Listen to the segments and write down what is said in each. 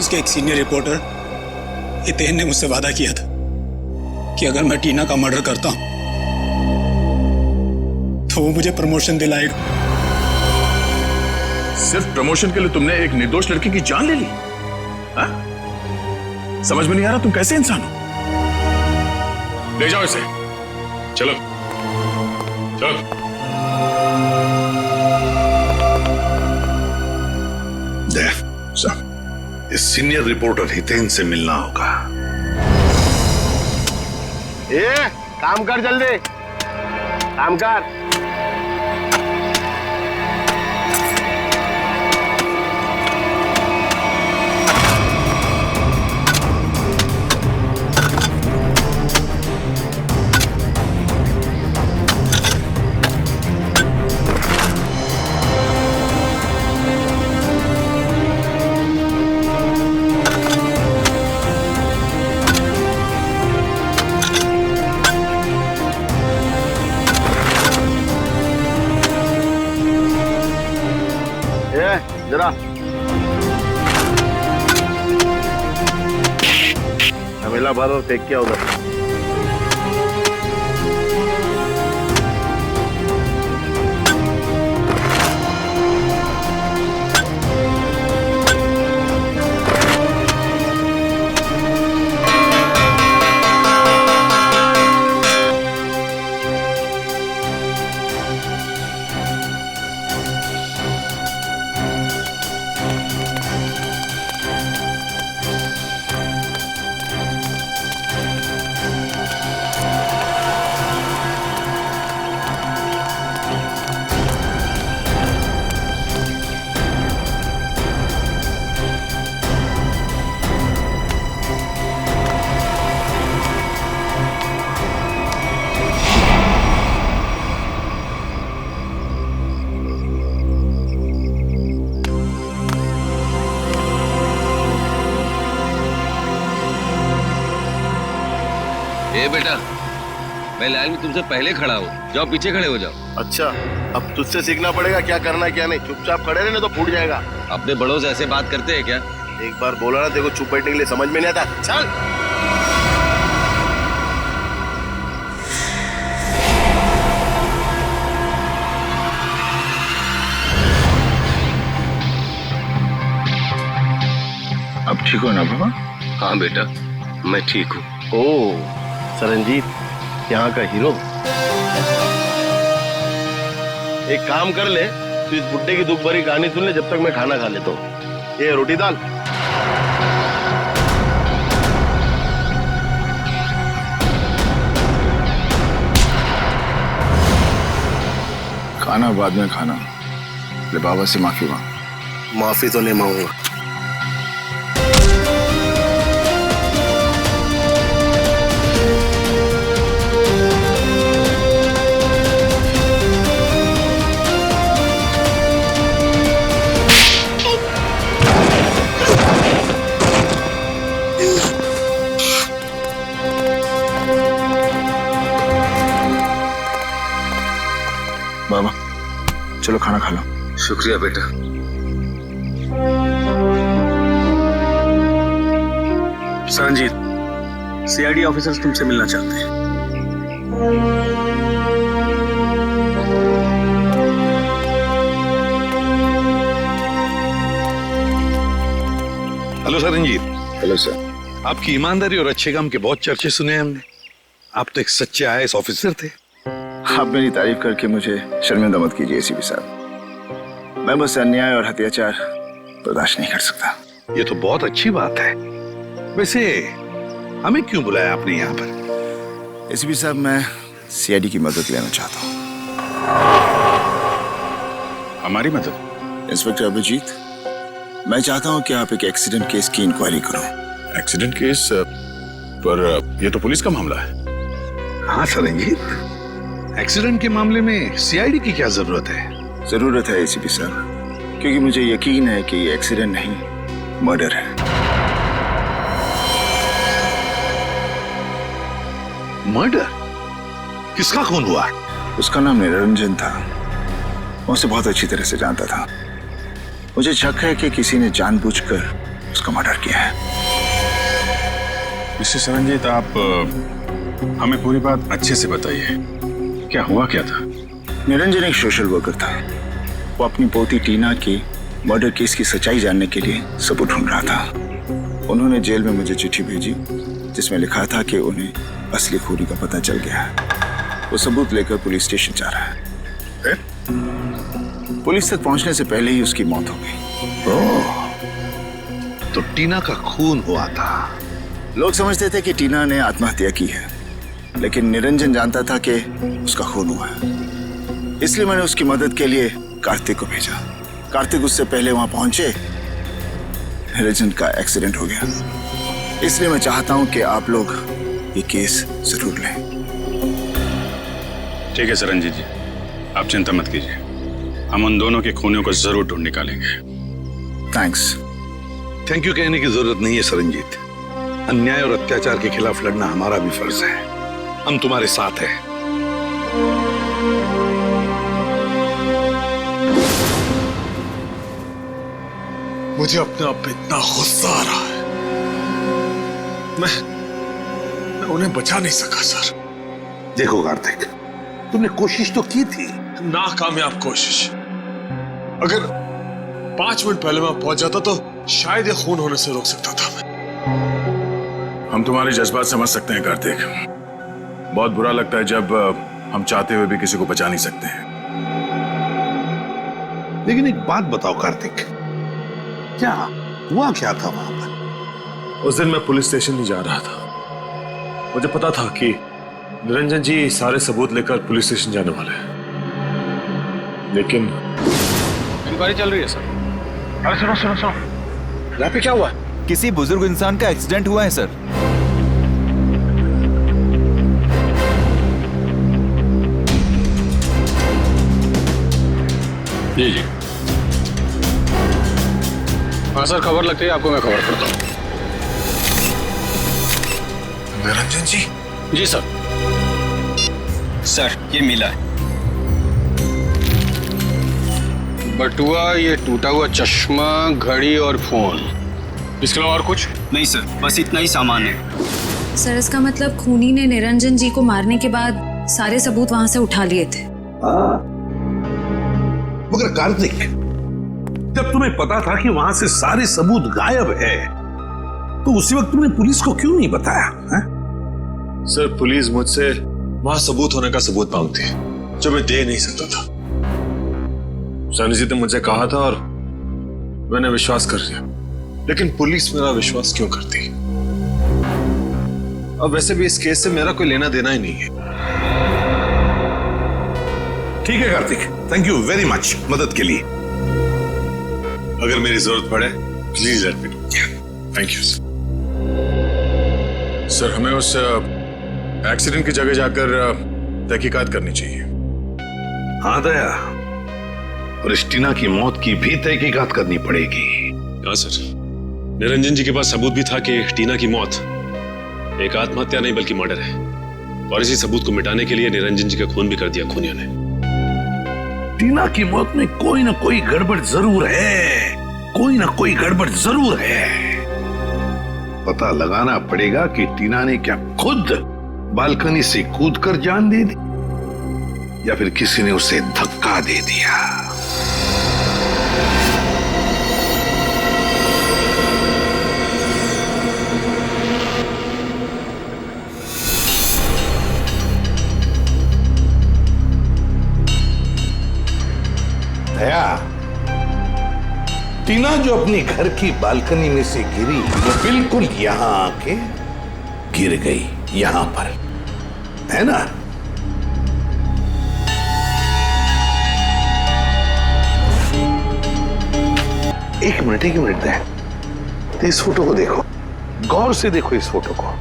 News के एक senior reporter Hiten ने मुझसे वादा किया था कि अगर मैं टीना का मर्डर करता हूं तो वो मुझे प्रमोशन दिलाएगा। सिर्फ प्रमोशन के लिए तुमने एक निर्दोष लड़की की जान ले ली? हा? समझ में नहीं आ रहा तुम कैसे इंसान हो। ले जाओ इसे, चलो चलो। इस सीनियर रिपोर्टर हितेन से मिलना होगा। काम कर, जल्दी काम कर। जरा हमेला भर और फेंक किया उधर। ए बेटा, मैं लाइन में तुमसे पहले खड़ा हूँ, जाओ पीछे खड़े हो जाओ। अच्छा, अब तुझसे सीखना पड़ेगा क्या करना है क्या नहीं। चुपचाप खड़े रहने तो फूट जाएगा। अपने बड़ों से ऐसे बात करते हैं क्या? एक बार बोला ना, देखो चुप बैठने के लिए समझ में नहीं आता। चल अब ठीक हो ना बाबा? हाँ बेटा, मैं ठीक हूँ। ओ सरंजीत, यहाँ का हीरो। एक काम कर ले, तू इस बुड्ढे की दुख भरी कहानी सुन ले जब तक मैं खाना खा लेता हूँ। ये रोटी दाल। खाना बाद में खाना। ले बाबा से माफी मांग। माफी तो नहीं मांगूंगा। बाबा चलो खाना खा लो। शुक्रिया बेटा। सरंजीत, सीआईडी ऑफिसर्स तुमसे मिलना चाहते हैं। हेलो सरंजीत। Hello sir. आपकी ईमानदारी और अच्छे काम के बहुत चर्चे सुने हमने। आप तो एक सच्चे आईएएस ऑफिसर थे। आप मेरी तारीफ करके मुझे शर्मिंदा मत कीजिए एसीपी साहब। मैं बस अन्याय और अत्याचार बर्दाश्त नहीं कर सकता। ये तो बहुत अच्छी बात है। वैसे हमें क्यों बुलाया आपने यहाँ पर? एसीपी साहब, मैं सीआईडी की मदद लेना चाहता हूँ। हमारी मदद? इंस्पेक्टर अभिजीत, मैं चाहता हूँ कि आप एक एक्सीडेंट केस की इंक्वायरी करो। Accident case? पर ये तो पुलिस का मामला है। हाँ सरंजीत, एक्सीडेंट के मामले में सीआईडी की क्या जरूरत है? जरूरत है एसीपी साहब, क्योंकि मुझे यकीन है कि ये एक्सीडेंट नहीं, मर्डर है। मर्डर? किसका खून हुआ? उसका नाम निरंजन था। मैं उसे बहुत अच्छी तरह से जानता था। मुझे शक है कि किसी ने जानबूझकर उसका मर्डर किया है। मिस्टर सरंजीत, आप हमें पूरी बात अच्छे से बताइए, क्या हुआ क्या था? निरंजन एक सोशल वर्कर था। वो अपनी पोती टीना की मर्डर केस की सच्चाई जानने के लिए सबूत ढूंढ रहा था। उन्होंने जेल में मुझे चिट्ठी भेजी जिसमें लिखा था कि उन्हें असली खूनी का पता चल गया है। वो सबूत लेकर पुलिस स्टेशन जा रहा है। पुलिस तक पहुंचने से पहले ही उसकी मौत हो गई। ओह, तो टीना का खून हुआ था। लोग समझते थे कि टीना ने आत्महत्या की है, लेकिन निरंजन जानता था कि उसका खून हुआ है। इसलिए मैंने उसकी मदद के लिए कार्तिक को भेजा। कार्तिक उससे पहले वहां पहुंचे, निरंजन का एक्सीडेंट हो गया। इसलिए मैं चाहता हूं कि आप लोग ये केस जरूर लें। ठीक है सरंजीत जी, आप चिंता मत कीजिए, हम उन दोनों के खूनियों को जरूर ढूंढ निकालेंगे। थैंक्स। थैंक यू कहने की जरूरत नहीं है सरंजीत। अन्याय और अत्याचार के खिलाफ लड़ना हमारा भी फर्ज है। हम तुम्हारे साथ हैं। मुझे अपने आप पे इतना गुस्सा आ रहा है। मैं उन्हें बचा नहीं सका सर। देखो कार्तिक, तुमने कोशिश तो की थी। नाकामयाब कोशिश। अगर 5 मिनट पहले मैं पहुंच जाता तो शायद ये खून होने से रोक सकता था मैं। हम तुम्हारे जज्बात समझ सकते हैं कार्तिक। बहुत बुरा लगता है जब हम चाहते हुए भी किसी को बचा नहीं सकते हैं। लेकिन एक बात बताओ कार्तिक, क्या हुआ क्या था वहां पर? उस दिन मैं पुलिस स्टेशन नहीं जा रहा था। मुझे पता था कि निरंजन जी सारे सबूत लेकर पुलिस स्टेशन जाने वाले हैं, लेकिन इंक्वायरी चल रही है सर। अरे सुनो सुनो सुनो, यहाँ पे क्या हुआ? किसी बुजुर्ग इंसान का एक्सीडेंट हुआ है सर। जी जी, हाँ सर, खबर लगती है आपको, मैं खबर करता हूँ। निरंजन जी? जी सर। सर, ये मिला है। बटुआ, ये टूटा हुआ चश्मा, घड़ी और फोन। इसके अलावा और कुछ नहीं सर, बस इतना ही सामान है। सर, इसका मतलब खूनी ने निरंजन जी को मारने के बाद सारे सबूत वहां से उठा लिए थे। मगर कार्तिक, जब तुम्हें पता था कि वहां से सारे सबूत गायब है, तो उसी वक्त तुमने पुलिस को क्यों नहीं बताया? सर, पुलिस मुझसे वहां सबूत होने का सबूत मांगती है जो मैं दे नहीं सकता था। सनी जी ने मुझे कहा था और मैंने विश्वास कर लिया, लेकिन पुलिस मेरा विश्वास क्यों करती? अब वैसे भी इस केस से मेरा कोई लेना देना ही नहीं है। ठीक है Kartik, thank you very much मदद के लिए। अगर मेरी जरूरत पड़े please let me know. Thank you sir. Sir, हमें उस एक्सीडेंट की जगह जाकर तहकीकात करनी चाहिए। हाँ दया, और इस टीना की मौत की भी तहकीकात करनी पड़ेगी। हाँ सर, निरंजन जी के पास सबूत भी था कि टीना की मौत एक आत्महत्या नहीं बल्कि मर्डर है, और इसी सबूत को मिटाने के लिए निरंजन जी का खून भी कर दिया खूनियों ने। टीना की मौत में कोई ना कोई गड़बड़ जरूर है, कोई ना कोई गड़बड़ जरूर है। पता लगाना पड़ेगा कि टीना ने क्या खुद बालकनी से कूदकर जान दे दी या फिर किसी ने उसे धक्का दे दिया। दया, टीना जो अपनी घर की बालकनी में से गिरी, वो बिल्कुल यहां आके गिर गई, यहां पर, है ना? एक मिनट दया, तो इस फोटो को देखो, गौर से देखो इस फोटो को।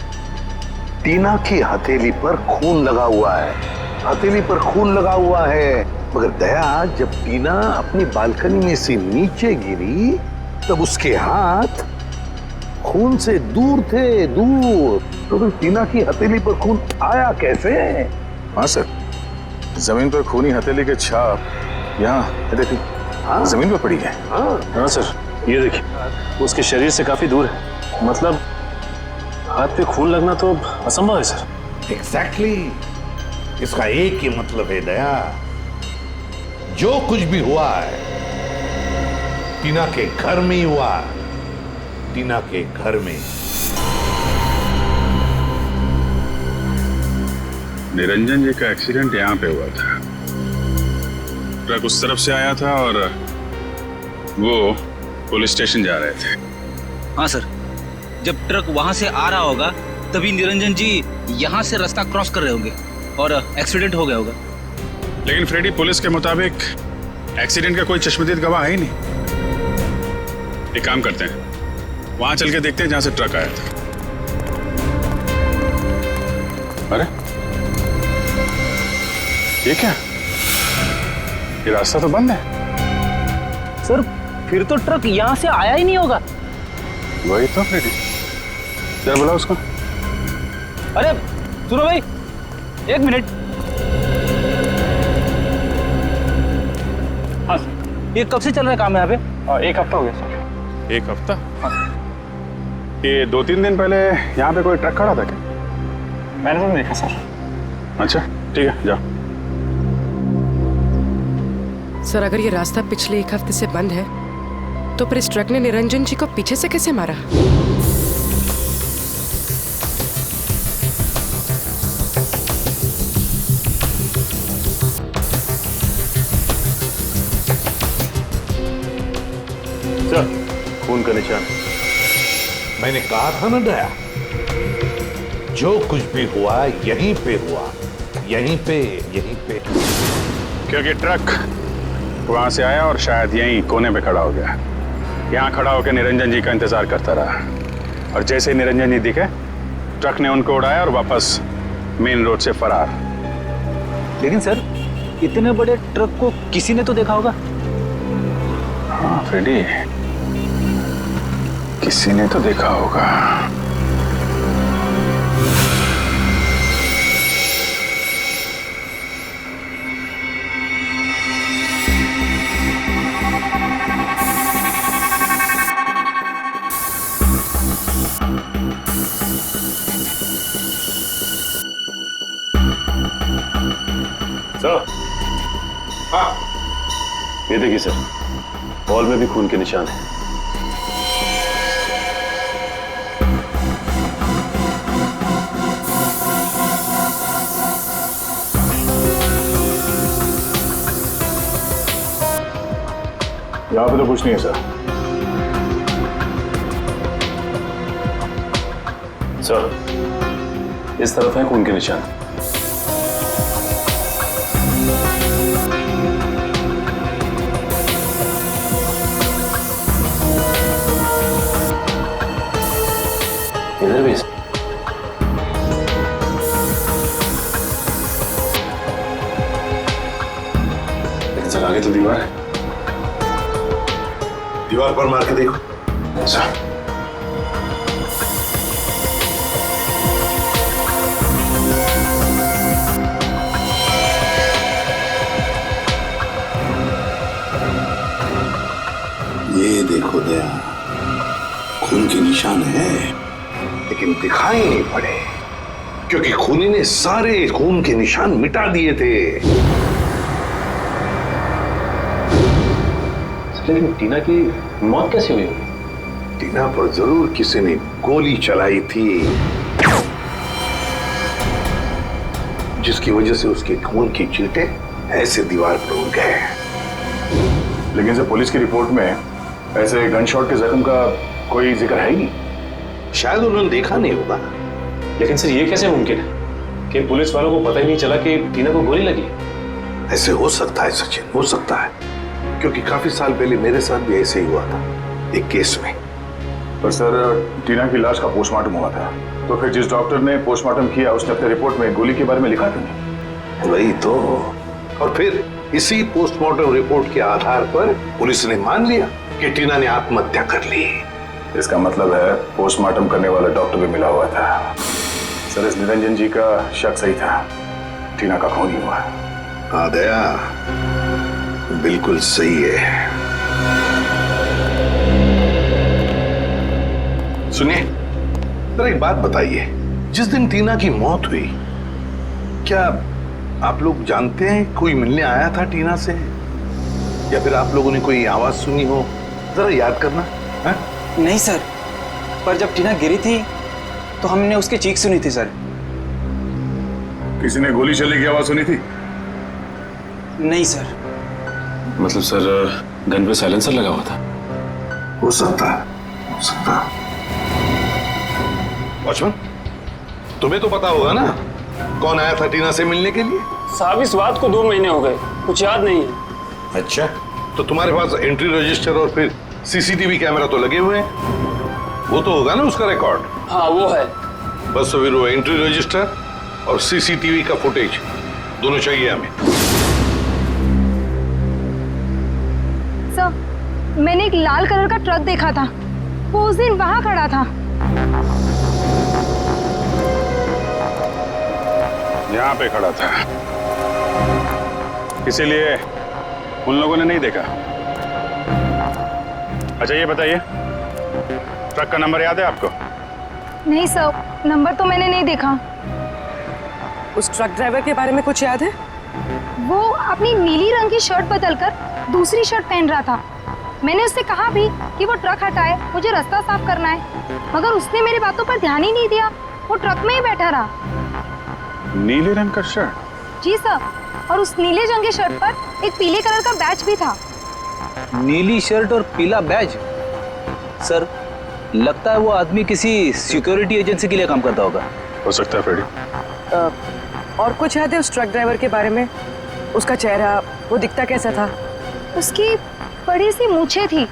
टीना की हथेली पर खून लगा हुआ है, हथेली पर खून लगा हुआ है। मगर दया, जब टीना अपनी बालकनी में से नीचे गिरी तब उसके हाथ खून से दूर थे, दूर। तो फिर टीना की हथेली पर खून आया कैसे? हाँ सर, जमीन पर खूनी हथेली के छाप यहाँ देखिए, हाँ, जमीन पर पड़ी है। हाँ हाँ सर, ये देखिए, उसके शरीर से काफी दूर है। मतलब हाथ पे खून लगना तो असंभव है सर। एग्जैक्टली इसका एक ही मतलब है दया, जो कुछ भी हुआ है टीना के घर में ही हुआ है, टीना के घर में। निरंजन जी का एक्सीडेंट यहाँ पे हुआ था। ट्रक उस तरफ से आया था और वो पुलिस स्टेशन जा रहे थे। हाँ सर, जब ट्रक वहां से आ रहा होगा तभी निरंजन जी यहाँ से रास्ता क्रॉस कर रहे होंगे और एक्सीडेंट हो गया होगा। लेकिन फ्रेडी, पुलिस के मुताबिक एक्सीडेंट का कोई चश्मदीद गवाह है ही नहीं। एक काम करते हैं, वहां चल के देखते हैं जहां से ट्रक आया था। अरे ये क्या, ये रास्ता तो बंद है। सर फिर तो ट्रक यहाँ से आया ही नहीं होगा। वही तो फ्रेडी, क्या बोला उसको? अरे सुनो भाई, एक मिनट। हाँ, ये कब से चल रहा है काम यहाँ पे? एक हफ्ता हो गया सर। एक हफ्ता? ये 2-3 दिन पहले यहाँ पे कोई ट्रक खड़ा था क्या? मैंने तो नहीं देखा सर। अच्छा ठीक है, जाओ। सर अगर ये रास्ता पिछले एक हफ्ते से बंद है तो फिर इस ट्रक ने निरंजन जी को पीछे से कैसे मारा? सर, खून का निशान। मैंने कहा था ना दया, जो कुछ भी हुआ यहीं पे हुआ, यहीं पे। क्योंकि ट्रक वहां से आया और शायद यहीं कोने पे खड़ा हो गया। यहाँ खड़ा होकर निरंजन जी का इंतजार करता रहा और जैसे ही निरंजन जी दिखे, ट्रक ने उनको उड़ाया और वापस मेन रोड से फरार। लेकिन सर इतने बड़े ट्रक को किसी ने तो देखा होगा। हाँ फ्रेडी, किसी ने तो देखा होगा। सर, हाँ, ये देखिए सर, बॉल में भी खून के निशान है। यहाँ पे तो कुछ नहीं है सर। सर, इस तरफ है खून के निशान। इधर भी लेकिन सर आगे तो दीवार है। दीवार पर मार के देखो। अच्छा, ये देखो दया, खून के निशान है लेकिन दिखाई नहीं पड़े, क्योंकि खूनी ने सारे खून के निशान मिटा दिए थे। लेकिन टीना की मौत कैसे हुई होगी? टीना पर जरूर किसी ने गोली चलाई थी, जिसकी वजह से उसके खून की चींटे ऐसे दीवार पर उड़ गए। लेकिन सर पुलिस की रिपोर्ट में ऐसे गन शॉट के जख्म का कोई जिक्र है ही नहीं। शायद उन्होंने देखा नहीं होगा। लेकिन सर ये कैसे मुमकिन है कि पुलिस वालों को पता ही नहीं चला कि टीना को गोली लगी? ऐसे हो सकता है सचिन, हो सकता है, क्योंकि काफी साल पहले मेरे साथ भी ऐसे ही हुआ था एक केस में। पर सर टीना की लाश का पोस्टमार्टम हुआ था, तो फिर जिस डॉक्टर ने पोस्टमार्टम किया उसने अपने रिपोर्ट में गोली के बारे में लिखा क्यों नहीं? वही तो। और फिर इसी पोस्टमार्टम रिपोर्ट के आधार पर पुलिस ने मान लिया कि टीना ने आत्महत्या कर ली। इसका मतलब है पोस्टमार्टम करने वाला डॉक्टर भी मिला हुआ था। सर इस निरंजन जी का शक सही था, टीना का खून ही हुआ। हाँ दया, बिल्कुल सही है। सुनिए, जरा एक बात बताइए, जिस दिन टीना की मौत हुई, क्या आप लोग जानते हैं कोई मिलने आया था टीना से, या फिर आप लोगों ने कोई आवाज सुनी हो? जरा याद करना है? नहीं सर, पर जब टीना गिरी थी तो हमने उसकी चीख सुनी थी सर। किसी ने गोली चलने की आवाज सुनी थी? नहीं सर। मतलब सर गन पे साइलेंसर लगा हुआ था। हो सकता है, हो सकता है। वॉचमैन, तुम्हें तो पता होगा ना कौन आया था टीना से मिलने के लिए? साहब इस बात को 2 महीने हो गए, कुछ याद नहीं है। अच्छा, तो तुम्हारे पास एंट्री रजिस्टर और फिर सीसीटीवी कैमरा तो लगे हुए हैं, वो तो होगा ना उसका रिकॉर्ड? हाँ वो है। बस तो फिर वो एंट्री रजिस्टर और सीसीटीवी का फुटेज दोनों चाहिए हमें। सर, मैंने एक लाल कलर का ट्रक देखा था, वो उस दिन वहां खड़ा था। यहाँ पे खड़ा था, इसीलिए उन लोगों ने नहीं देखा। अच्छा ये बताइए, ट्रक का नंबर याद है आपको? नहीं सर, नंबर तो मैंने नहीं देखा। उस ट्रक ड्राइवर के बारे में कुछ याद है? वो अपनी नीली रंग की शर्ट बदलकर दूसरी शर्ट पहन रहा था। मैंने उससे कहा भी कि वो ट्रक हटाए, मुझे रास्ता साफ करना है, मगर उसने मेरी बातों पर ध्यान ही नहीं दिया, वो ट्रक में ही बैठा रहा। नीले रंग का शर्ट? जी सर, और उस नीले रंग की शर्ट पर एक पीले कलर का बैच भी था। नीली शर्ट और पीला बैज? सर लगता है वो आदमी किसी सिक्योरिटी एजेंसी के लिए काम करता होगा। हो सकता है फ्रेडी। और कुछ याद है उस ट्रक ड्राइवर के बारे में? उसका चेहरा, वो दिखता कैसा था? उसकी बड़ी सी मूछें थी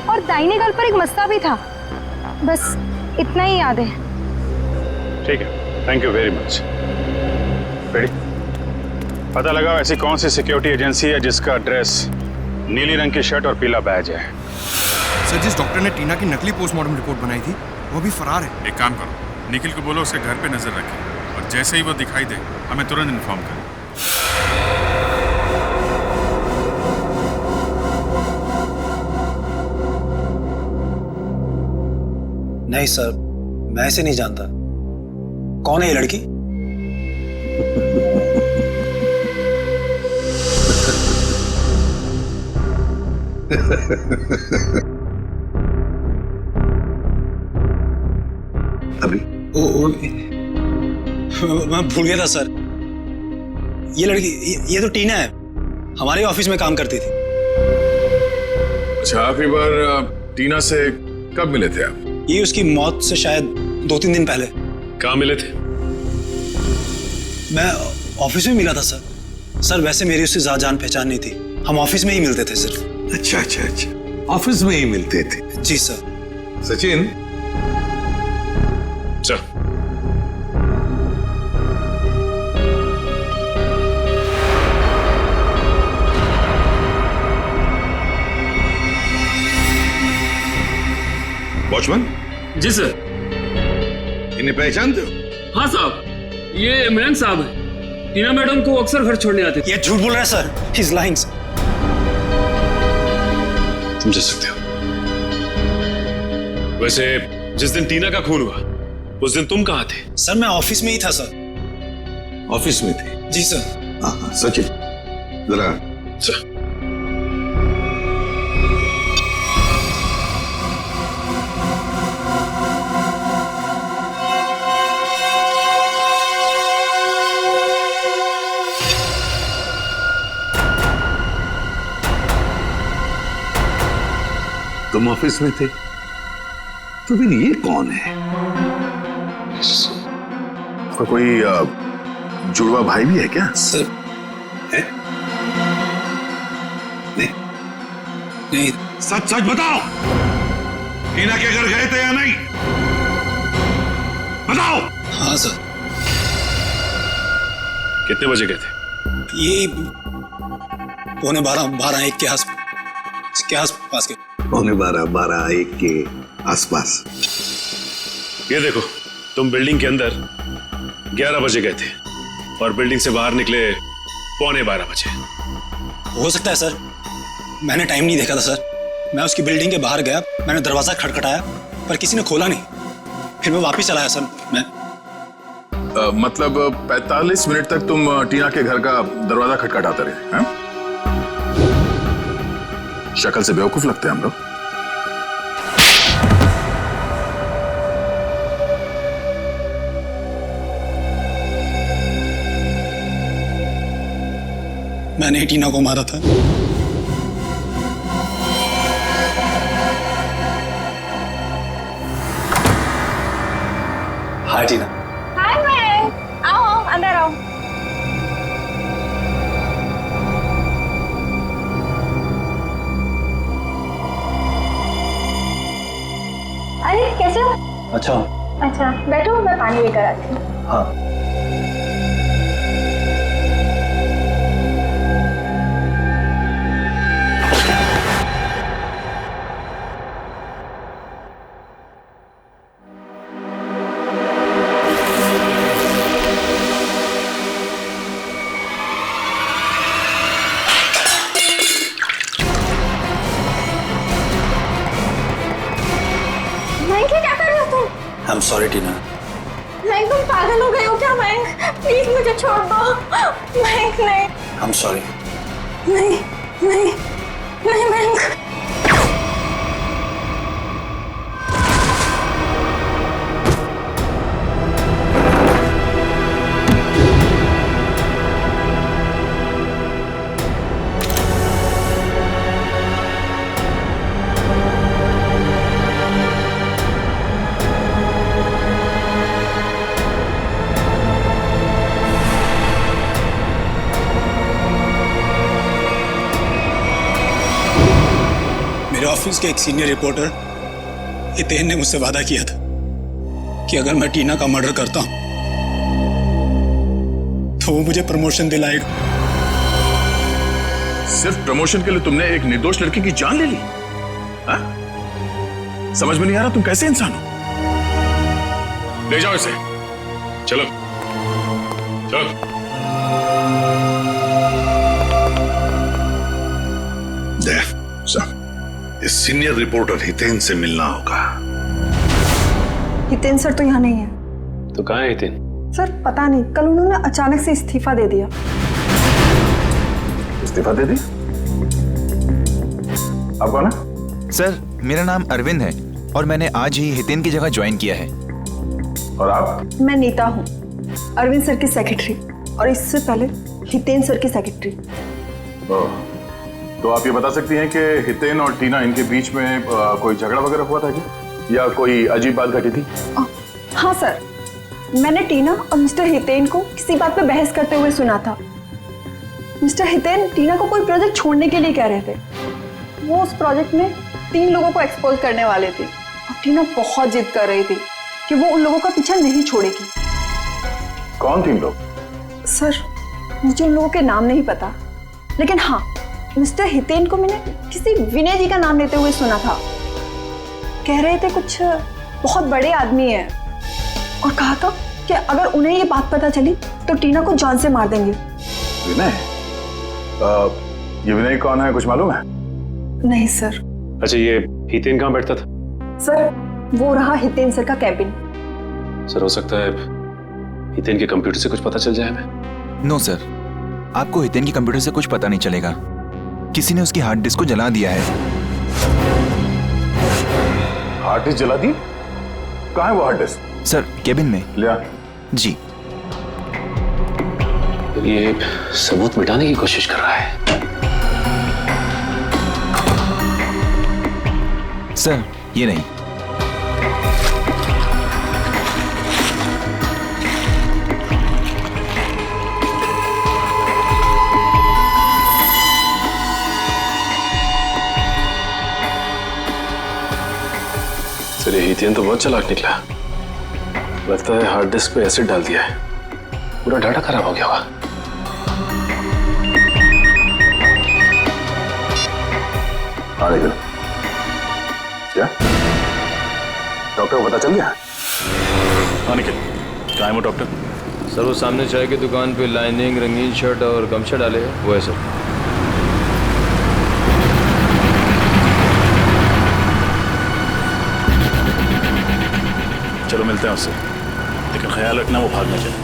और दाहिने गाल पर एक मस्सा भी था, बस इतना ही याद है। ठीक है, thank you very much. Freddy, पता लगाओ ऐसी कौन सी सिक्योरिटी एजेंसी है जिसका ड्रेस नीली रंग की शर्ट और पीला बैज है। सर, जिस डॉक्टर ने टीना की नकली पोस्टमार्टम रिपोर्ट बनाई थी वो भी फरार है। एक काम करो, निखिल को बोलो उसके घर पे नजर रखे, और जैसे ही वो दिखाई दे हमें तुरंत इन्फॉर्म करें। नहीं सर, मैं ऐसे नहीं जानता। कौन है ये लड़की? अभी मैं भूल गया था सर। ये लड़की, ये तो टीना है, हमारे ऑफिस में काम करती थी। अच्छा, आखिरी बार टीना से कब मिले थे आप? ये उसकी मौत से शायद 2-3 दिन पहले। कहाँ मिले थे? मैं ऑफिस में मिला था सर। सर वैसे मेरी उससे ज्यादा जान पहचान नहीं थी, हम ऑफिस में ही मिलते थे सिर्फ। अच्छा अच्छा अच्छा, ऑफिस में ही मिलते थे? जी सर। Sachin, sir watchman. जी सर। इन्हें पहचानते हो? हाँ साहब, ये इमरान साहब है, टीना मैडम को अक्सर घर छोड़ने आते थे। ये झूठ बोल रहा है सर, ही इज लाइंग। समझ सकते हो। वैसे जिस दिन टीना का खून हुआ उस दिन तुम कहाँ थे? सर मैं ऑफिस में ही था सर। ऑफिस में थे? जी सर। हाँ, सचिन जरा। सर तुम ऑफिस में थे, तो फिर ये कौन है? कोई जुड़वा भाई भी है क्या? सर है? नहीं नहीं। सच सच बताओ, टीना के घर गए थे या नहीं? बताओ। हाँ सर। कितने बजे गए थे? ये 12:45-1 के आसपास के। 12:45-1 के आसपास। ये देखो, तुम बिल्डिंग के अंदर 11 बजे गए थे और बिल्डिंग से बाहर निकले 11:15 बजे। हो सकता है सर, मैंने टाइम नहीं देखा था सर। मैं उसकी बिल्डिंग के बाहर गया, मैंने दरवाजा खटखटाया पर किसी ने खोला नहीं। फिर मैं वापस चला आया सर। मैं मतलब 45 मिनट तक तुम टीना के घर का दरवाजा खटखटाते रहे हैं? शक्ल से बेवकूफ लगते हैं हम लोग। मैंने ही टीना को मारा था। हाय टीना। हाय मयंक, आओ अंदर आओ। अरे कैसे हो? अच्छा बैठो, मैं पानी लेकर आती हूँ। हाँ। मयंक क्या कर रहे हो तुम? I'm sorry टीना। मयंक तुम पागल हो गए हो क्या? मयंक प्लीज मुझे छोड़ दो। मयंक नहीं। I'm sorry। नहीं नहीं नहीं मयंक। मेरे ऑफिस के एक सीनियर रिपोर्टर हितेन ने मुझसे वादा किया था कि अगर मैं टीना का मर्डर करता हूं तो वो मुझे प्रमोशन दिलाएगा। सिर्फ प्रमोशन के लिए तुमने एक निर्दोष लड़की की जान ले ली? हा? समझ में नहीं आ रहा तुम कैसे इंसान हो? ले जाओ इसे। चलो चलो। इस सीनियर रिपोर्टर हितेन से मिलना होगा। हितेन सर तो यहाँ नहीं है। तो कहाँ है हितेन? सर पता नहीं, कल उन्होंने अचानक से इस्तीफा दे दिया। इस्तीफा दे दी? आप कौन है? सर मेरा नाम अरविंद है और मैंने आज ही हितेन की जगह ज्वाइन किया है। और आप? मैं नीता हूँ, अरविंद सर की सेक्रेटरी, और इससे पहले हितेन सर की सेक्रेटरी। तो आप ये बता सकती हैं कि हितेन और टीना, इनके बीच में कोई झगड़ा वगैरह हुआ था क्या, या कोई अजीब बात घटी थी? हाँ सर, मैंने टीना और मिस्टर हितेन को किसी बात पे बहस करते हुए सुना था। मिस्टर हितेन टीना को कोई प्रोजेक्ट छोड़ने के लिए कह रहे थे। वो उस प्रोजेक्ट में 3 लोगों को एक्सपोज करने वाले थे और टीना बहुत जिद कर रही थी कि वो उन लोगों का पीछा नहीं छोड़ेगी। कौन 3 लोग? सर मुझे उन लोगों के नाम नहीं पता, लेकिन हाँ, मिस्टर हितेन को मैंने किसी विनय जी का नाम लेते हुए सुना था। कह रहे थे कुछ बहुत बड़े आदमी हैं और कहा था कि अगर उन्हें ये बात पता चली तो टीना को जान से मार देंगे। विनय? ये विनय कौन है, कुछ मालूम है? नहीं सर। अच्छा, ये हितेन कहाँ बैठता था? सर वो रहा हितेन सर का कैबिन। सर हो सकता है हितेन के कंप्यूटर से कुछ पता चल जाए हमें। नो सर, आपको हितेन के कंप्यूटर से कुछ पता नहीं चलेगा। किसी ने उसकी हार्ड डिस्क को जला दिया है। हार्ड डिस्क जला दी? कहाँ है वो हार्ड डिस्क? सर केबिन में। लिया जी। ये सबूत मिटाने की कोशिश कर रहा है। सर ये नहीं। सर ये हितेन तो बहुत चालाक निकला। लगता है हार्ड डिस्क पे एसिड डाल दिया है, पूरा डाटा खराब हो गया होगा। निकल। क्या डॉक्टर को पता चल गया? हाँ निकल। कहाँ है वो डॉक्टर? सर वो सामने चाय की दुकान पे लाइनिंग, रंगीन शर्ट और गमछा डाले हैं, वो है सर। चलो मिलते हैं। हैं उसे, लेकिन ख्याल रखना वो भाग न जाए।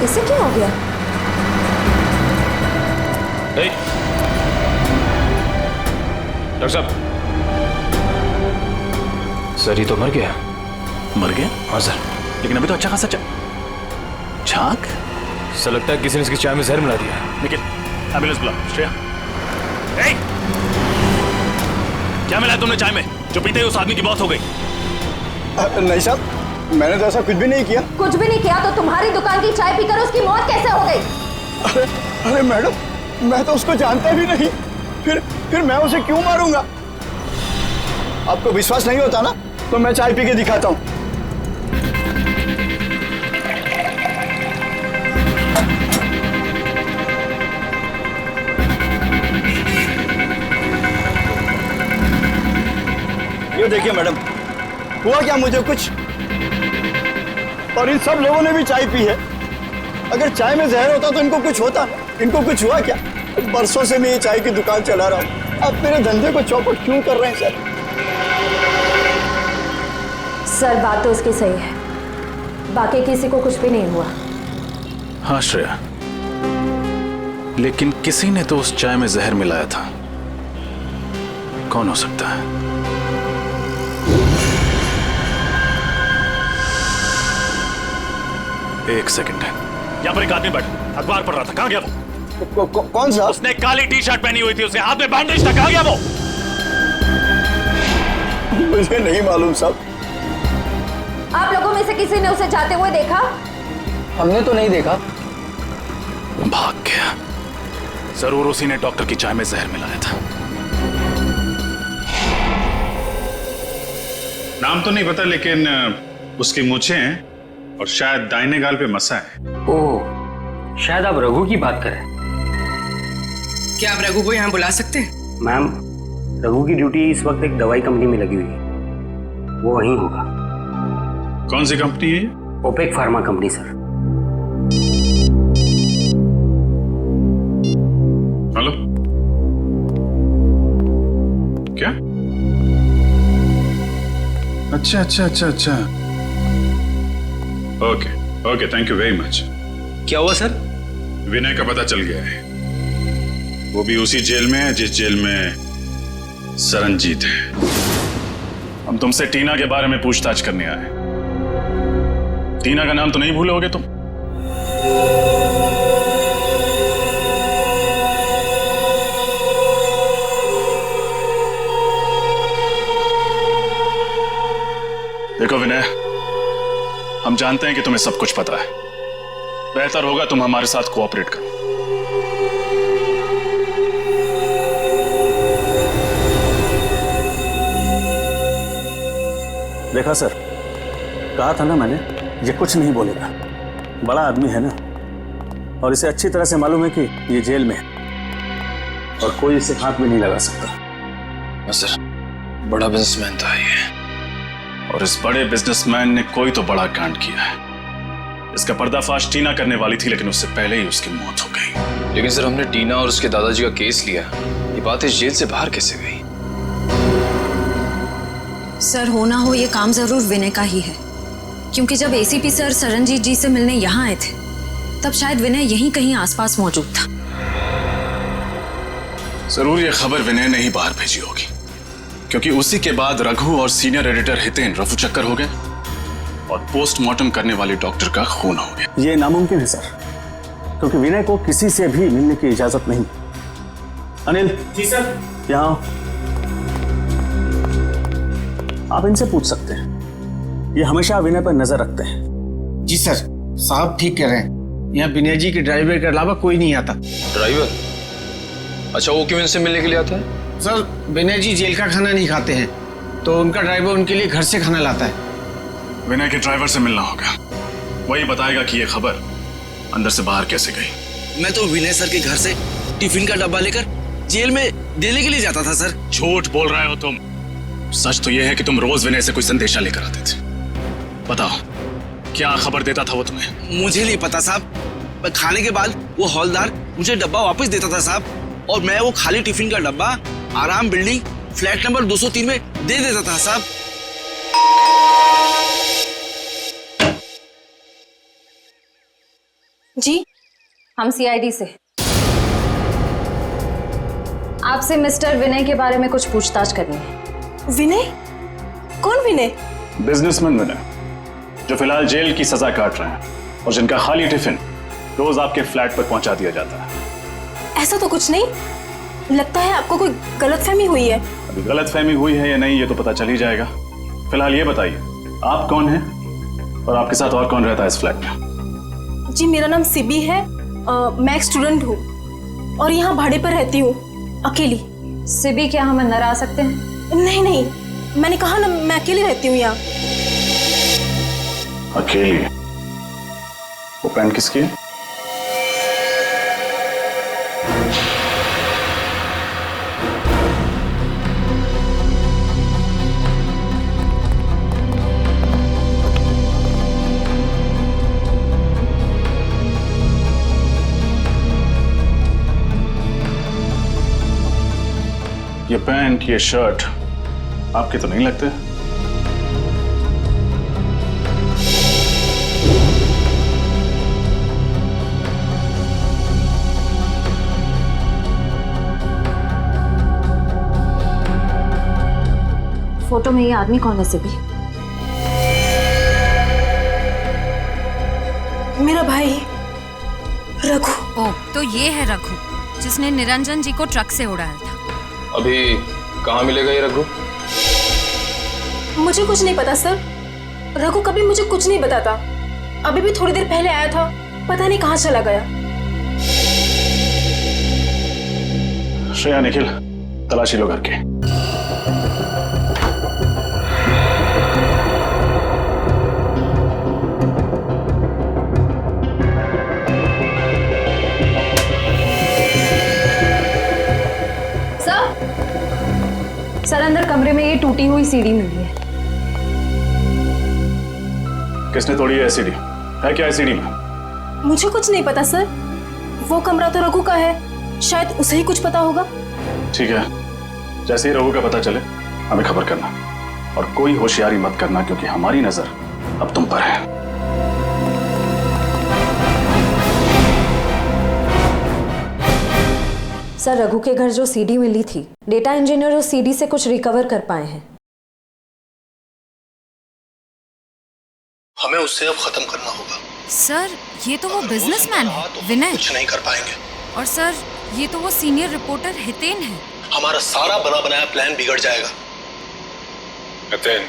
इसे क्या हो गया? डॉक्टर साहब, सर ये तो मर गया। मर गया? हाँ सर। लेकिन अभी तो अच्छा खासा छाक। सर लगता है किसी ने इसकी चाय में जहर मिला दिया। लेकिन एम्बुलेंस बुला। श्रेया, क्या मिला तुमने चाय में जो पीते ही उस आदमी की मौत हो गई? नहीं साहब, मैंने तो ऐसा कुछ भी नहीं किया। कुछ भी नहीं किया तो तुम्हारी दुकान की चाय पीकर उसकी मौत कैसे हो गई? अरे मैडम, मैं तो उसको जानता भी नहीं, फिर मैं उसे क्यों मारूंगा? आपको विश्वास नहीं होता ना, तो मैं चाय पी के दिखाता हूँ। ये देखिए मैडम, हुआ क्या मुझे कुछ, और इन सब लोगों ने भी चाय पी है। अगर चाय में जहर होता तो इनको कुछ होता, इनको कुछ हुआ क्या? बरसों से मैं ये चाय की दुकान चला रहा हूँ, अब मेरे धंधे को चौपट क्यों कर रहे हैं सर? सर बात तो उसकी सही है, बाकी किसी को कुछ भी नहीं हुआ। हाँ श्रेया, लेकिन किसी ने तो उस चाय में जहर मिलाया था। कौन हो सकता है? एक सेकंड है, यहाँ पर एक आदमी बैठा अखबार पढ़ रहा था। कहाँ गया वो? कौन सा? उसने काली टी शर्ट पहनी हुई थी, उसके हाथ में बैंडेज था। कहाँ गया वो? मुझे नहीं मालूम साहब। आप लोगों में से किसी ने उसे जाते हुए देखा? हमने तो नहीं देखा। भाग गया। जरूर उसी ने डॉक्टर की चाय में जहर मिलाया था। नाम तो नहीं पता, लेकिन उसकी मूछें हैं और शायद दाहिने गाल पे मसा है। ओह, शायद आप रघु की बात करें। क्या आप रघु को यहाँ बुला सकते हैं? मैम, रघु की ड्यूटी इस वक्त एक दवाई कंपनी में लगी हुई है, वो वहीं होगा। कौन सी कंपनी है? Opec pharma company sir. Hello, क्या? अच्छा अच्छा अच्छा अच्छा, okay okay, thank you very much. क्या हुआ सर? विनय का पता चल गया है, वो भी उसी जेल में है जिस जेल में सरनजीत है। हम तुमसे टीना के बारे में पूछताछ करने आए। टीना का नाम तो नहीं भूलोगे तुम? देखो विनय, हम जानते हैं कि तुम्हें सब कुछ पता है। बेहतर होगा तुम हमारे साथ कोऑपरेट करो। देखा सर, कहा था ना मैंने, ये कुछ नहीं बोलेगा। बड़ा आदमी है ना, और इसे अच्छी तरह से मालूम है कि ये जेल में है और कोई इसे हाथ भी नहीं लगा सकता। सर, बड़ा बिजनेसमैन था ये, और इस बड़े बिजनेसमैन ने कोई तो बड़ा कांड किया है। इसका पर्दाफाश टीना करने वाली थी, लेकिन उससे पहले ही उसकी मौत हो गई। लेकिन सर, हमने टीना और उसके दादाजी का केस लिया, ये बात इस जेल से बाहर कैसे गई? सर, हो ना हो ये काम जरूर विनय का ही है, क्योंकि जब एसीपी सर सरनजीत जी से मिलने यहाँ आए थे, तब शायद विनय यहीं कहीं आसपास मौजूद था। जरूर ये खबर विनय ने ही बाहर भेजी होगी, क्योंकि उसी के बाद रघु और सीनियर एडिटर हितेन रफू चक्कर हो गए और पोस्टमार्टम करने वाले डॉक्टर का खून हो गया। ये नामुमकिन है सर, क्योंकि विनय को किसी से भी मिलने की इजाजत नहीं। अनिल जी सर, यहाँ आप इनसे पूछ सकते हैं, ये हमेशा विनय पर नजर रखते हैं। जी सर, साहब ठीक कह रहे हैं, यहाँ विनय जी के ड्राइवर के अलावा कोई नहीं आता। ड्राइवर? अच्छा, वो क्यों इनसे मिलने के लिए आता है? सर, विनय जी जेल का खाना नहीं खाते हैं, तो उनका ड्राइवर उनके लिए घर से खाना लाता है। विनय के ड्राइवर से मिलना होगा, वही बताएगा कि ये खबर अंदर से बाहर कैसे गई। मैं तो विनय सर के घर से टिफिन का डब्बा लेकर जेल में देने के लिए जाता था सर। झूठ बोल रहे हो तुम। सच तो यह है कि तुम रोज विनय से कोई संदेशा लेकर आते थे। बताओ, क्या खबर देता था वो तुम्हें? मुझे नहीं पता साहब। खाने के बाद वो हौलदार मुझे डब्बा वापस देता था साहब, और मैं वो खाली टिफिन का डब्बा आराम बिल्डिंग फ्लैट नंबर 203 में दे देता था साहब। जी, हम सीआईडी से। आपसे मिस्टर विनय के बारे में कुछ पूछताछ करनी है। विनय? कौन विनय? बिजनेसमैन विनय, जो फिलहाल जेल की सजा काट रहे हैं और जिनका खाली टिफिन रोज आपके फ्लैट पर पहुंचा दिया जाता है। ऐसा तो कुछ नहीं, लगता है आपको कोई गलतफहमी हुई है। अभी गलतफहमी हुई है या नहीं ये तो पता चल ही जाएगा। फिलहाल ये बताइए, आप कौन हैं और आपके साथ और कौन रहता है इस फ्लैट में? जी, मेरा नाम सिबी है, मैं एक स्टूडेंट हूँ और यहाँ भाड़े पर रहती हूँ अकेली। सिबी, क्या हम अंदर आ सकते हैं? नहीं नहीं, मैंने कहा ना मैं अकेली रहती हूँ यहाँ। अकेली? वो पैंट किसकी है? ये पैंट, ये शर्ट आपके तो नहीं लगते? फोटो में ये आदमी कौन है सिबी? मेरा भाई रघु। ओ, तो ये है रघु जिसने निरंजन जी को ट्रक से उड़ाया था। अभी कहाँ मिलेगा ये रघु? मुझे कुछ नहीं पता सर, रघु कभी मुझे कुछ नहीं बताता। अभी भी थोड़ी देर पहले आया था, पता नहीं कहाँ चला गया। श्रेया, निखिल, तलाशी लो घर के। सर, अंदर कमरे में ये टूटी हुई सीढ़ी मिली है। किसने तोड़ी है सीढ़ी? है क्या है सीढ़ी में? मुझे कुछ नहीं पता सर, वो कमरा तो रघु का है, शायद उसे ही कुछ पता होगा। ठीक है, जैसे ही रघु का पता चले हमें खबर करना, और कोई होशियारी मत करना क्योंकि हमारी नजर अब तुम पर है। सर, रघु के घर जो सीडी मिली थी, डेटा इंजीनियर उस सीडी से कुछ रिकवर कर पाए हैं। हमें उससे अब खत्म करना होगा। सर, ये तो वो बिजनेसमैन है विनय। कुछ नहीं कर पाएंगे। और सर, ये तो वो सीनियर रिपोर्टर हितेन है। हमारा सारा बना बनाया प्लान बिगड़ जाएगा। हितेन,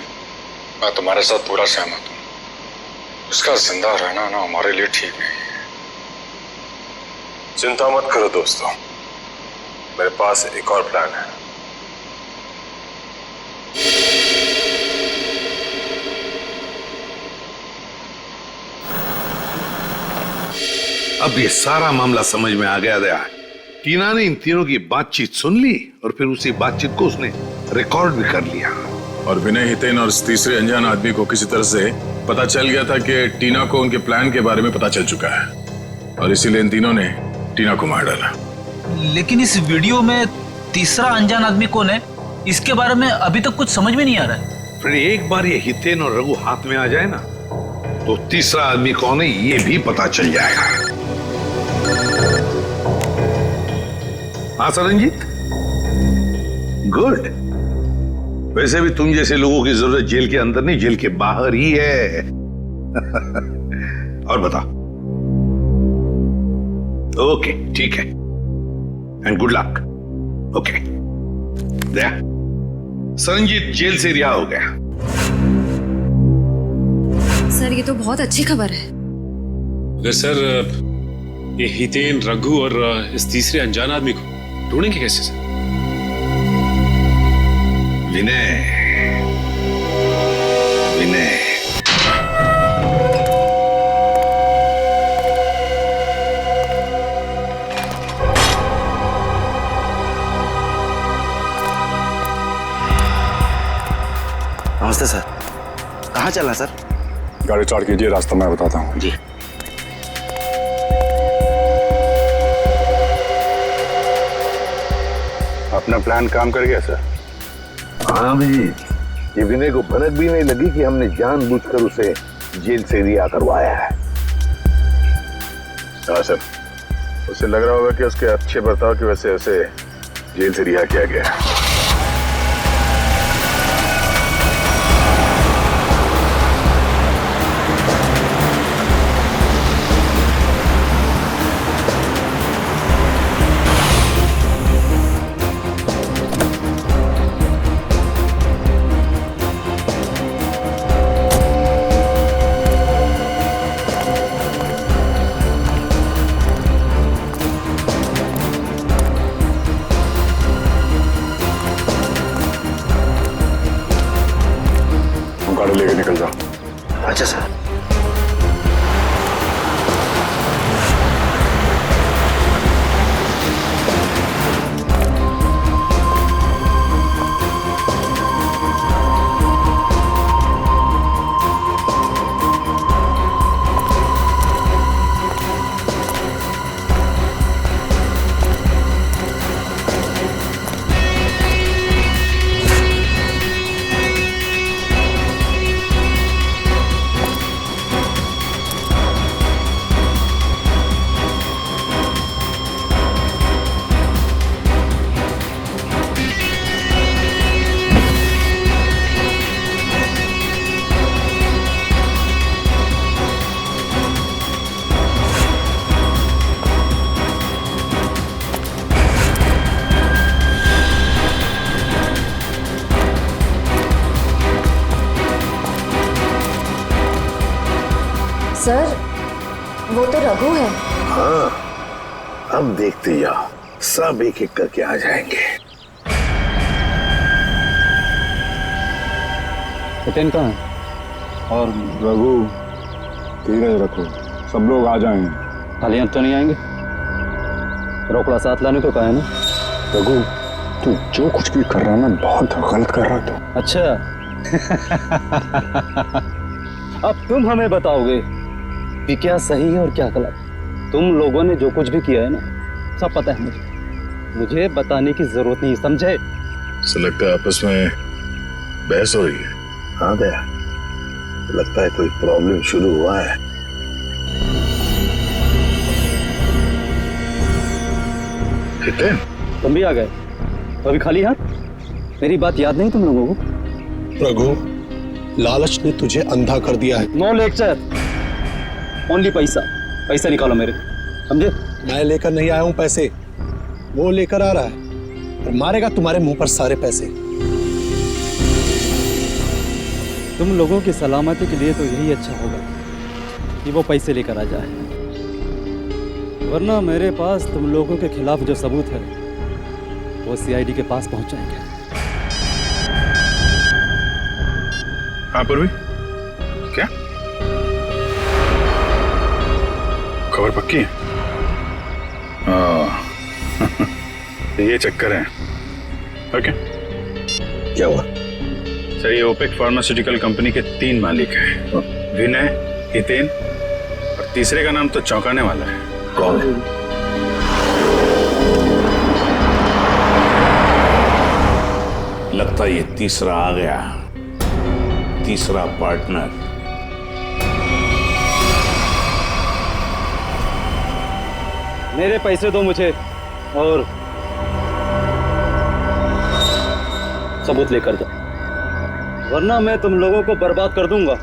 मैं तुम्हारे साथ पूरा सहमत हूँ। उसका जिंदा रहना ना हमारे लिए ठीक नहीं है। चिंता मत करो दोस्तों, मेरे पास एक और प्लान है। अब ये सारा मामला समझ में आ गया। टीना ने इन तीनों की बातचीत सुन ली और फिर उसी बातचीत को उसने रिकॉर्ड भी कर लिया। और विनय, हितेन और इस तीसरे अनजान आदमी को किसी तरह से पता चल गया था कि टीना को उनके प्लान के बारे में पता चल चुका है, और इसीलिए इन तीनों ने टीना को मार डाला। लेकिन इस वीडियो में तीसरा अनजान आदमी कौन है, इसके बारे में अभी तक कुछ समझ में नहीं आ रहा है। फिर एक बार ये हितेन और रघु हाथ में आ जाए ना, तो तीसरा आदमी कौन है ये भी पता चल जाएगा। हाँ सरनजीत, गुड। वैसे भी तुम जैसे लोगों की जरूरत जेल के अंदर नहीं, जेल के बाहर ही है। और बता। ओके, ठीक है, and good luck. Okay, Daya, Saranjeet jail से रिहा हो गया। सर, ये तो बहुत अच्छी खबर है। अगर सर ये हितेन, रघु और इस तीसरे अनजान आदमी को ढूंढेंगे कैसे सर? विनय, विनय, नमस्ते सर। कहाँ चलना सर? गाड़ी स्टार्ट कीजिए, रास्ता मैं बताता हूँ। जी। अपना प्लान काम कर गया सर? हाँ भाई, ये विनय को भनक भी नहीं लगी कि हमने जानबूझकर उसे जेल से रिहा करवाया है। हाँ सर, उसे लग रहा होगा कि उसके अच्छे बर्ताव की वजह से उसे जेल से रिहा किया गया। गाड़ी लेके निकल जाओ। अच्छा सर। सर, वो तो रघु है। हाँ, अब देखते जाओ, सब एक एक करके आ जाएंगे। हितेन कहाँ है? और रघु, धीरज रखो, सब लोग आ जाएंगे। खाली अब तो नहीं आएंगे। रोकड़ा साथ लाने को कहा है ना। रघु, तू जो कुछ भी कर रहा है ना, बहुत गलत कर रहा है तू। अच्छा। अब तुम हमें बताओगे कि क्या सही है और क्या गलत। तुम लोगों ने जो कुछ भी किया है ना, सब पता है मुझे बताने की जरूरत नहीं, समझे? ऐसा लगता है आपस में बहस हो रही है। हाँ दया, लगता है कोई प्रॉब्लम शुरू हुआ है। हितेन, तुम भी आ गए? अभी खाली हाथ? मेरी बात याद नहीं तुम लोगों को? रघु, लालच ने तुझे अंधा कर दिया है। नो लेक्चर, ओनली पैसा। पैसा निकालो मेरे, समझे? मैं लेकर नहीं आया हूं पैसे, वो लेकर आ रहा है और मारेगा तुम्हारे मुंह पर सारे पैसे। तुम लोगों की सलामती के लिए तो यही अच्छा होगा कि वो पैसे लेकर आ जाए, वरना मेरे पास तुम लोगों के खिलाफ जो सबूत है वो सीआईडी के पास पहुंच जाएंगे। हाँ पूर्वी, क्या खबर पक्की है? ये चक्कर है। ओके, क्या हुआ? सर, ये ओपेक फार्मास्यूटिकल कंपनी के 3 मालिक हैं, विनय, हितेन और तीसरे का नाम तो चौंकाने वाला है। कौन है? लगता है ये तीसरा आ गया, तीसरा पार्टनर। मेरे पैसे दो मुझे और सबूत लेकर जाओ, वरना मैं तुम लोगों को बर्बाद कर दूंगा।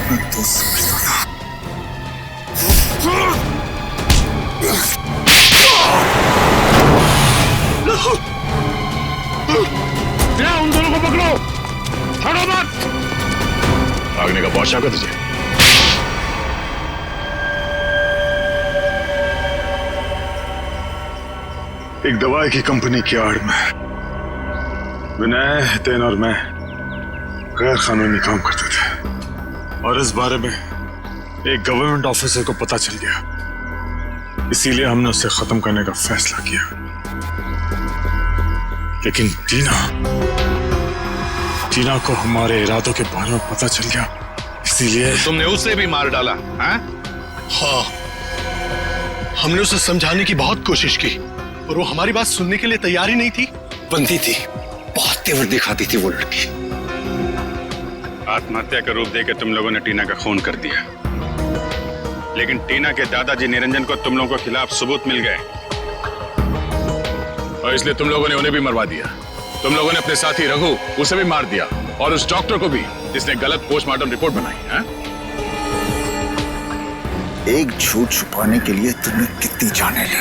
अपना दोस्त समझता था। उन दोनों को पकड़ो, छोड़ो मत। भागने का बहुत शौक है तुझे? एक दवाई की कंपनी की आड़ में विनय, हितेन और मैं गैर कानूनी काम करते थे और इस बारे में एक गवर्नमेंट ऑफिसर को पता चल गया। इसीलिए हमने उसे खत्म करने का फैसला किया। लेकिन टीना को हमारे इरादों के बारे में पता चल गया, इसीलिए तुमने उसे भी मार डाला? हाँ, हमने उसे समझाने की बहुत कोशिश की और वो हमारी बात सुनने के लिए तैयार ही नहीं थी। बनती थी, बहुत तेवर दिखाती थी वो लड़की। आत्महत्या का रूप देकर तुम लोगों ने टीना का खून कर दिया, लेकिन टीना के दादाजी निरंजन को तुम लोगों के खिलाफ सबूत मिल गए और इसलिए तुम लोगों ने उन्हें भी मरवा दिया। तुम लोगों ने अपने साथी रघु उसे भी मार दिया और उस डॉक्टर को भी जिसने गलत पोस्टमार्टम रिपोर्ट बनाई है। एक झूठ छुपाने के लिए तुमने कितनी जाने ली।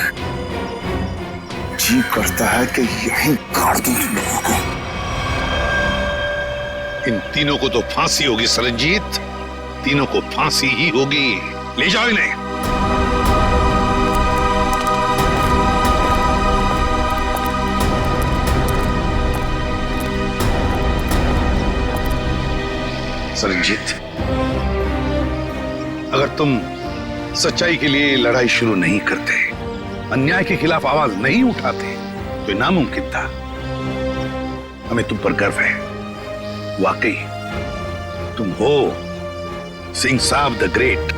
जी करता है कि यहीं गाड़ दूं तुम लोगों को। इन तीनों को तो फांसी होगी सरनजीत, तीनों को फांसी ही होगी। ले जाओ इन्हें। सरनजीत, अगर तुम सच्चाई के लिए लड़ाई शुरू नहीं करते, अन्याय के खिलाफ आवाज नहीं उठाते, तो नामुमकिन था। हमें तुम पर गर्व है। वाकई तुम हो सिंह साहब द ग्रेट।